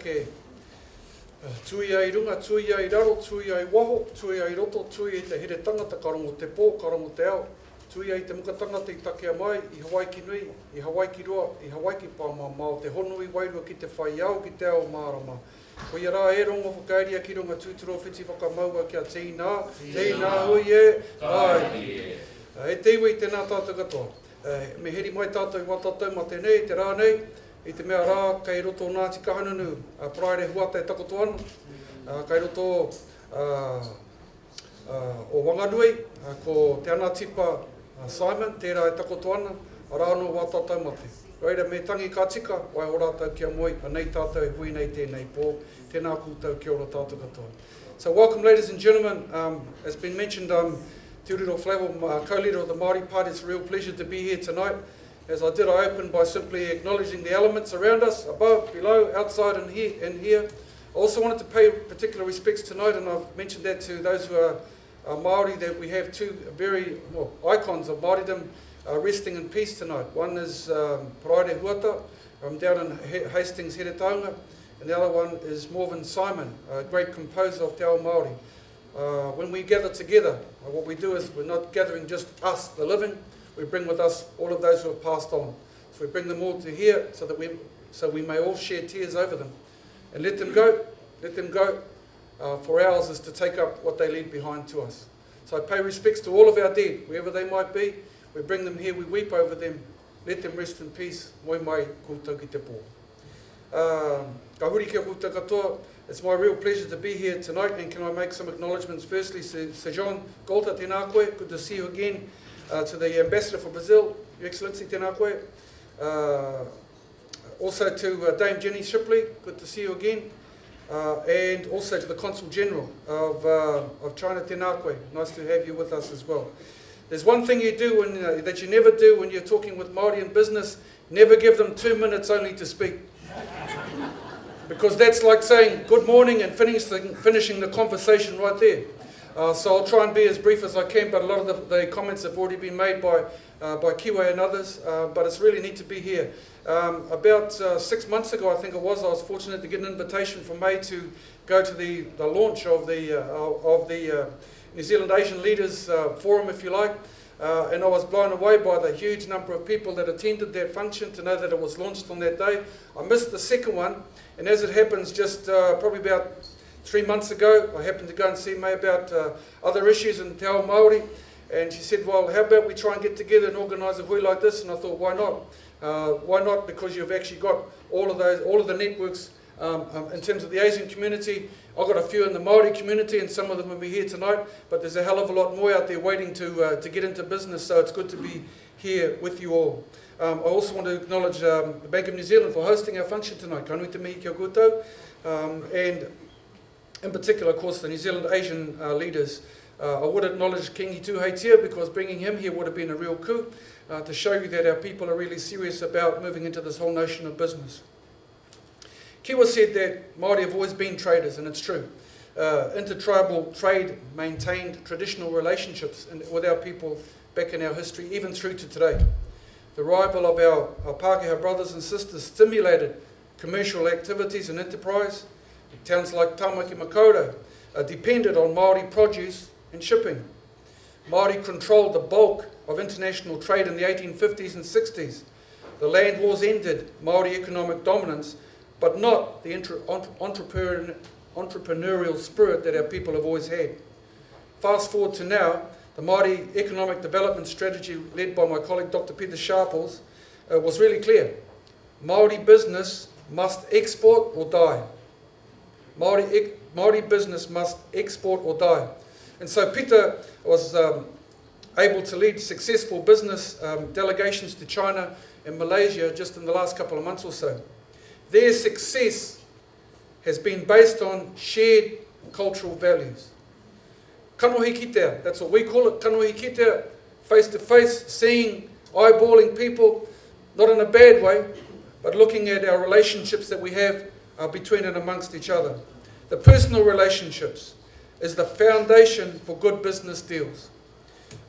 take tui ai runga, tui ai raro, tui ai waho, tui ai roto, tui ai te here tangata, karongo te pō, karongo te ao, tui ai te muka tangata i takea mai, i Hawaii ki nui, i Hawaii ki roa, i Hawaii ki pāma, mao te honui wairua ki te whai au ki te ao mārama. Ko ia rā e rongo whakairia ki runga tūturo whiti whakamaua kia tēnā, tēnā hui e, ai. E te iwi tēnā tātou katoa. Me heri mai tātou i watatou ma tēnei, te rānei, i te mea rā, kei roto Ngāti Kahununu, praere huata e takoto anu, kei roto o Wanganui, ko te ana tipa Simon, tērā e takoto ana, a rāno watatou mate. Reira me tangi ka tika, wai o rātou kia moi, a nei tātou e hui nei tēnei pō, tēnā kūtau kia ora tātou katoa. So welcome ladies and gentlemen, as been mentioned, Ururoa Flavell, co-leader of the Maori Party. It's a real pleasure to be here tonight. As I did, I opened by simply acknowledging the elements around us, above, below, outside and here. I also wanted to pay particular respects tonight, and I've mentioned that to those who are Māori, that we have two very icons of Māoridom resting in peace tonight. One is Praere Huata, down in Hastings, Heretaunga, and the other one is Morven Simon, a great composer of Te Ao Māori. When we gather together, what we do is we're not gathering just us, the living, we bring with us all of those who have passed on. So we bring them all to here so we may all share tears over them. And let them go, for ours is to take up what they leave behind to us. So I pay respects to all of our dead, wherever they might be. We bring them here, we weep over them, let them rest in peace. Moi mai koutou ki te pō. Ka huri kia koutou katoa. It's my real pleasure to be here tonight, and can I make some acknowledgements? Firstly, Sir John Golta, tēnā koe, good to see you again. To the Ambassador for Brazil, Your Excellency, tēnā koe. Also to Dame Jenny Shipley, good to see you again. And also to the Consul General of China, tēnā koe, nice to have you with us as well. There's one thing you do that you never do when you're talking with Māori in business, never give them 2 minutes only to speak. Because that's like saying good morning and finishing the conversation right there. So I'll try and be as brief as I can, but a lot of the comments have already been made by Kiwe and others, but it's really neat to be here. About 6 months ago, I think it was, I was fortunate to get an invitation from May to go to the launch of the New Zealand Asian Leaders Forum, if you like. And I was blown away by the huge number of people that attended that function, to know that it was launched on that day. I missed the second one, and as it happens, just probably about 3 months ago, I happened to go and see May about other issues in Te Ao Māori, and she said, well, how about we try and get together and organise a hui like this? And I thought, why not? Why not? Because you've actually got all of the networks in terms of the Asian community. I've got a few in the Maori community, and some of them will be here tonight, but there's a hell of a lot more out there waiting to get into business, so it's good to be here with you all. I also want to acknowledge the Bank of New Zealand for hosting our function tonight. Ka nui te mihi kia koutou. And in particular, of course, the New Zealand Asian leaders. I would acknowledge Kingi Tuheitia, because bringing him here would have been a real coup, to show you that our people are really serious about moving into this whole notion of business. Kiwa said that Māori have always been traders, and it's true. Intertribal trade maintained traditional relationships with our people back in our history, even through to today. The arrival of our Pākehā brothers and sisters stimulated commercial activities and enterprise. Towns like Tamaki Makaurau depended on Māori produce and shipping. Māori controlled the bulk of international trade in the 1850s and 60s. The land wars ended Māori economic dominance, but not the entrepreneurial spirit that our people have always had. Fast forward to now, the Māori economic development strategy led by my colleague Dr. Peter Sharples was really clear. Māori business must export or die. Māori business must export or die. And so Peter was able to lead successful business delegations to China and Malaysia just in the last couple of months or so. Their success has been based on shared cultural values. Kanohi kitea, that's what we call it, kanohi kitea, face to face, seeing, eyeballing people, not in a bad way, but looking at our relationships that we have between and amongst each other. The personal relationships is the foundation for good business deals.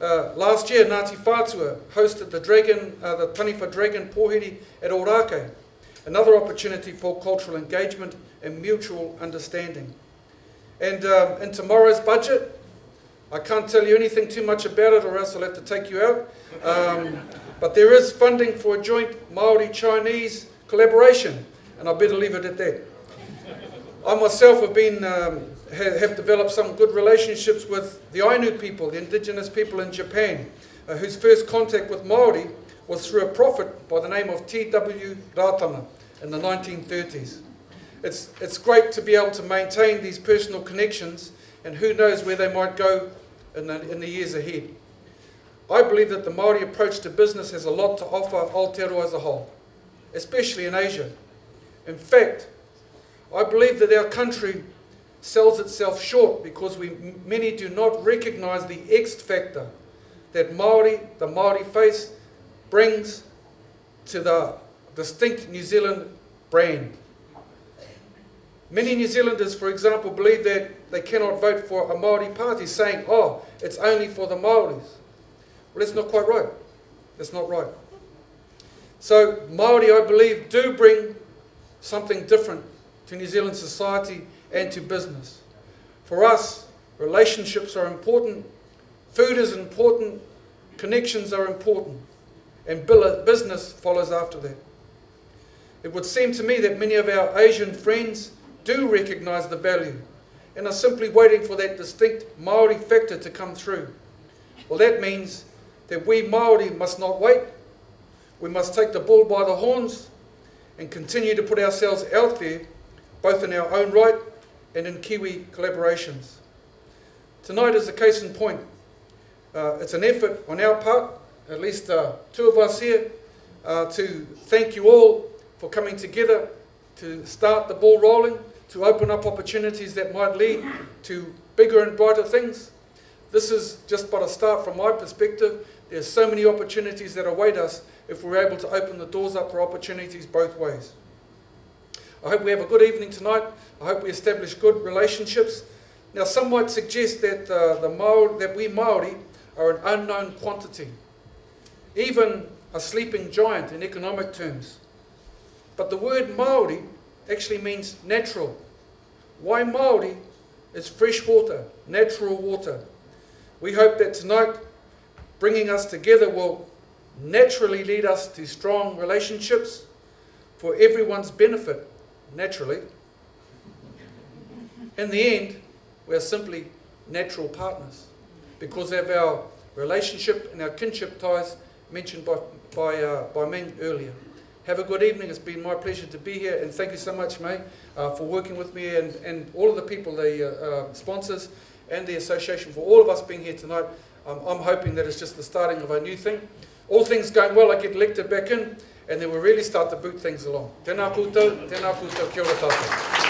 Last year, Ngāti Whātua hosted the Taniwha Dragon Pōhiri at Orake. another opportunity for cultural engagement and mutual understanding. And in tomorrow's budget, I can't tell you anything too much about it or else I'll have to take you out, but there is funding for a joint Maori-Chinese collaboration, and I better leave it at that. I myself have developed some good relationships with the Ainu people, the indigenous people in Japan, whose first contact with Maori was through a prophet by the name of T.W. Ratana in the 1930s. It's great to be able to maintain these personal connections, and who knows where they might go in the years ahead. I believe that the Maori approach to business has a lot to offer Aotearoa as a whole, especially in Asia. In fact, I believe that our country sells itself short because many do not recognise the X factor that the Maori face brings to the distinct New Zealand brand. Many New Zealanders, for example, believe that they cannot vote for a Maori Party, saying, oh, it's only for the Maoris. Well, that's not quite right. That's not right. So Maori, I believe, do bring something different to New Zealand society and to business. For us, relationships are important, food is important, connections are important, and business follows after that. It would seem to me that many of our Asian friends do recognise the value and are simply waiting for that distinct Maori factor to come through. Well, that means that we Maori must not wait. We must take the bull by the horns and continue to put ourselves out there, both in our own right and in Kiwi collaborations. Tonight is a case in point. It's an effort on our part, at least two of us here, to thank you all for coming together to start the ball rolling, to open up opportunities that might lead to bigger and brighter things. This is just but a start from my perspective. There's so many opportunities that await us if we're able to open the doors up for opportunities both ways. I hope we have a good evening tonight. I hope we establish good relationships. Now, some might suggest that that we Maori are an unknown quantity, even a sleeping giant in economic terms. But the word Maori actually means natural. Why Maori is fresh water, natural water. We hope that tonight, bringing us together will naturally lead us to strong relationships for everyone's benefit, naturally. In the end, we are simply natural partners because of our relationship and our kinship ties mentioned by Ming earlier. Have a good evening. It's been my pleasure to be here, and thank you so much, May, for working with me and all of the people, the sponsors and the association, for all of us being here tonight. I'm hoping that it's just the starting of a new thing. All things going well, I get elected back in, and then we'll really start to boot things along. Tēnā koutou, kia ora tātou.